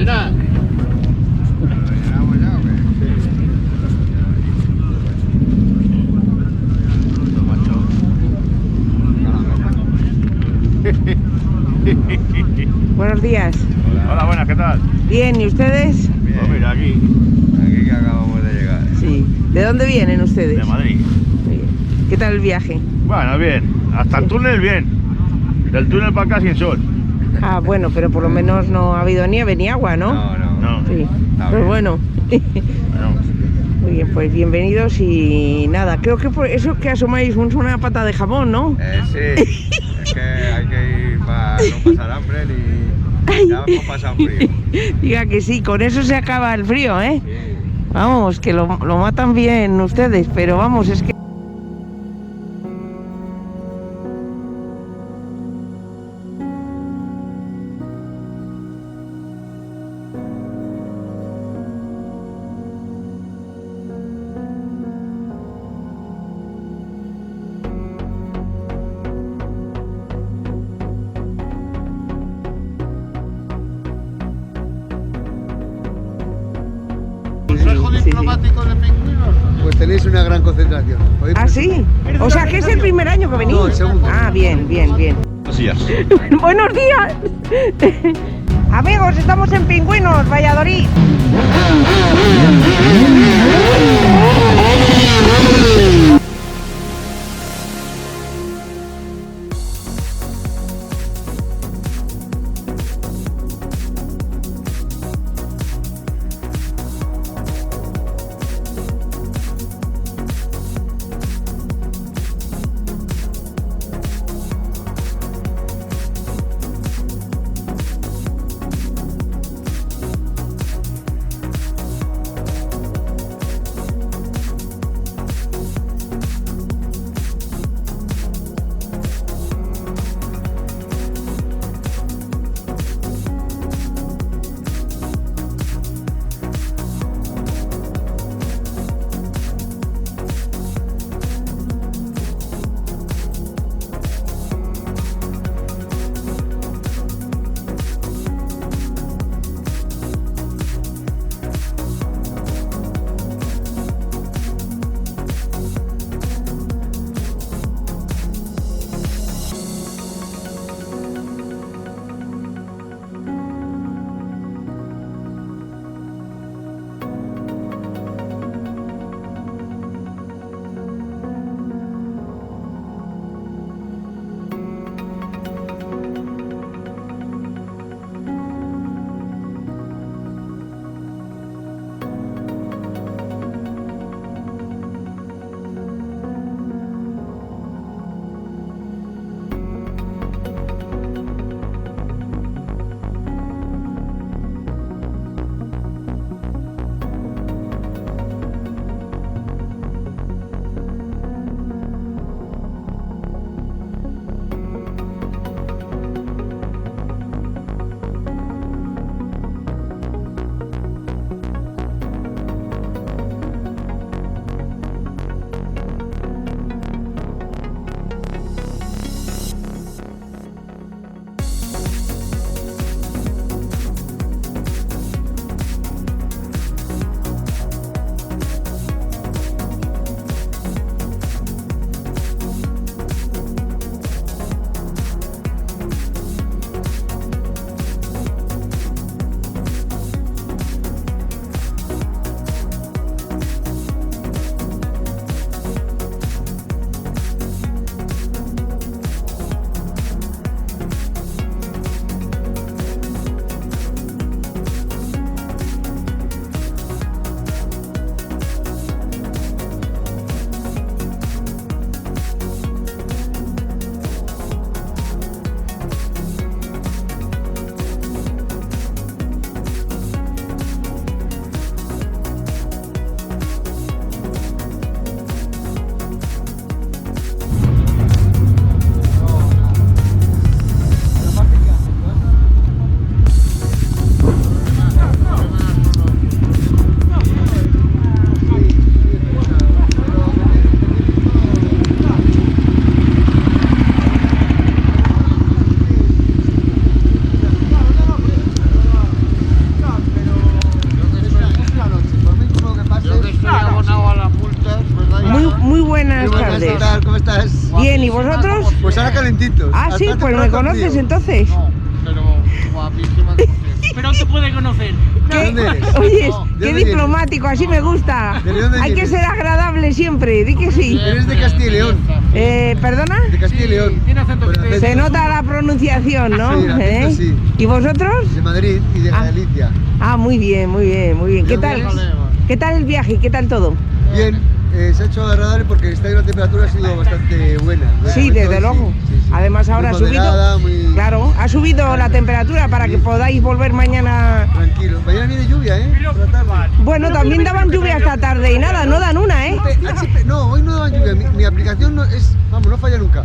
rellenar. Buenos días. Hola, buenas, ¿qué tal? Bien, ¿y ustedes? Bien. Pues mira, aquí, Aquí que acabamos de llegar. Sí. ¿De dónde vienen ustedes? de Madrid. Muy bien. ¿Qué tal el viaje? Bueno, bien. Hasta el túnel, bien. Del túnel para acá sin sol. Ah, bueno, pero por lo menos no ha habido nieve ni agua, ¿no? No. Sí. Está Pues bien. bueno. Bueno, Muy bien, pues bienvenidos y nada, creo que por eso que asomáis una pata de jamón, ¿no? Sí, es que hay que ir para no pasar hambre ni ya hemos pasado frío. Diga que sí, con eso se acaba el frío, ¿eh? Sí. Vamos, que lo matan bien ustedes, pero vamos, es que... Consejo Sí, sí. diplomático de pingüinos. Pues tenéis una gran concentración. ¿Oís? ¿Ah, sí? O sea, que es el primer año que venís. No, el segundo. Ah, bien, bien, bien. días. Buenos días. Amigos, estamos en Pingüinos, Valladolid. vosotros? Pues ahora calentitos. Ah, sí, Hasta pues me temprano conoces frío. entonces. No, pero guapísima de mujer. Pero te puede conocer. ¿Qué? dónde eres? Oye, No, ¿de qué dónde diplomático, así me gusta. ¿De dónde Hay que vienes? ser agradable siempre, di que sí. Eres de Castilla y León. ¿Perdona? De Castilla y León. Tiene acento Bueno, que te- Se nota la pronunciación, ¿no? Sí, el acento sí. ¿Y vosotros? De Madrid y de Ah. Galicia. Ah, muy bien, muy bien, muy bien. ¿Qué ¿De tal? dónde ¿Qué tal el viaje? ¿Qué tal todo? Bien, se ha hecho agradable porque esta la temperatura ha sido bastante buena. De Sí, momento, desde luego. sí, sí. Además ahora Muy ha subido. moderada, muy Claro, ha subido la temperatura para que podáis volver mañana. tranquilo. Mañana viene lluvia, ¿eh? Por la tarde. Bueno, también daban lluvia esta tarde y nada, no dan una, ¿eh? No, hoy no daban lluvia. Mi aplicación no es, vamos, no falla nunca.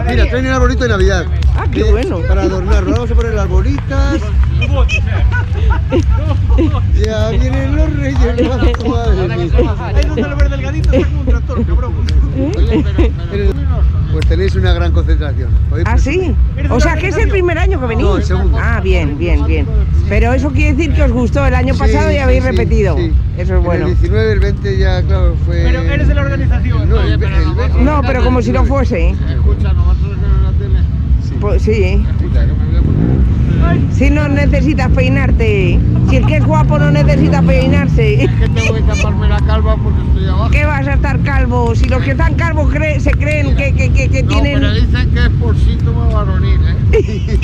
Mira, traen el arbolito de Navidad. Ah, qué bueno. Para adornarlo. Vamos a poner las bolitas. Ya vienen los reyes magos, madre mía. Ahí donde lo ves delgadito está como un tractor, cabrón. Oye, pero Pues tenéis una gran concentración. Hoy ¿Ah, sí? O sea, que es el primer año que venís. No, el segundo. Ah, bien, bien, bien. Pero eso quiere decir que os gustó el año pasado y habéis repetido. sí. Eso es bueno. En el 19, el 20 ya, claro, fue... Pero eres de la organización. No, el 20. No, pero como si no fuese. escucha, nosotros en la tele. Pues sí. Escucha, que me voy a poner. Si no necesitas peinarte. Si el que es guapo no necesita peinarse. Es que tengo que taparme la calva porque estoy abajo. ¿Qué vas a estar calvo? Si los que están calvos se creen que No, tienen... pero dicen que es por síntoma varonil, ¿eh?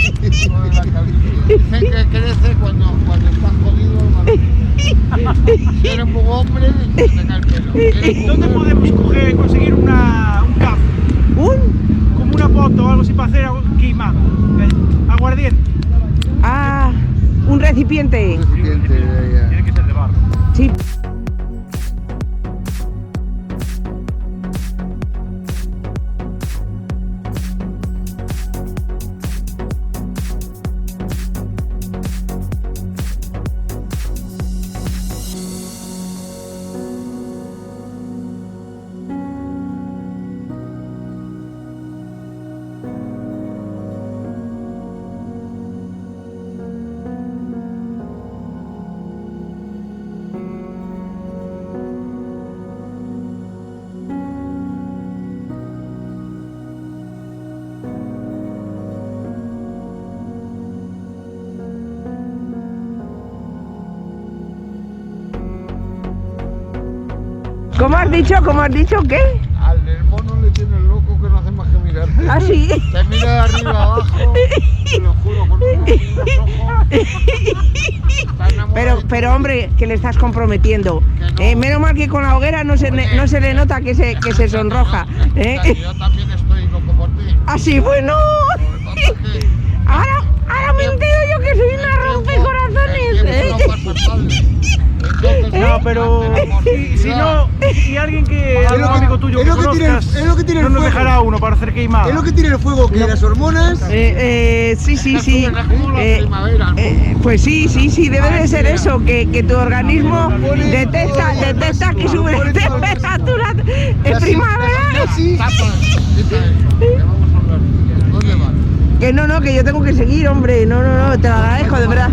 Lo de la calvicie. Dicen que crece cuando estás jodido el varonil. Si eres muy hombre, te cae el pelo. Si eres ¿Dónde mujer, podemos conseguir un CAF? ¿Un? Como una foto o algo así para hacer algo queimado. Aguardiente. Ah, un recipiente. Recipiente, ya. Tiene que ser de barro. Sí. ¿Cómo has dicho? ¿Cómo has dicho? ¿Qué? al mono le tiene el loco que no hace más que mirarte. ¿Ah, sí? Te mira de arriba abajo, te lo juro, con unos ojos. Está enamorado. Pero hombre, que le estás comprometiendo. Que no. Menos mal que con la hoguera no se le nota que se sonroja. Yo también estoy loco por ti. Así, bueno. Lo que pasa es que Ahora me entero yo que soy una rompecorazones. el tiempo no pasa tarde. Entonces, No, pero si no, y alguien que Es algún lo que- amigo tuyo es que lo que tiene- conozcas, es lo que tiene no el nos fuego. dejará uno para hacer queimada. Es lo que tiene el fuego, que las hormonas... Sí, sí, sí. es como la primavera, ¿no? Pues sí, debe de ser eso, que tu organismo detecta que sube la temperatura en primavera. Así, Tapa, quita eso, que vamos a hablar. ¿Dónde vas? Que no, que yo tengo que seguir, hombre. No, te lo agradezco, de verdad.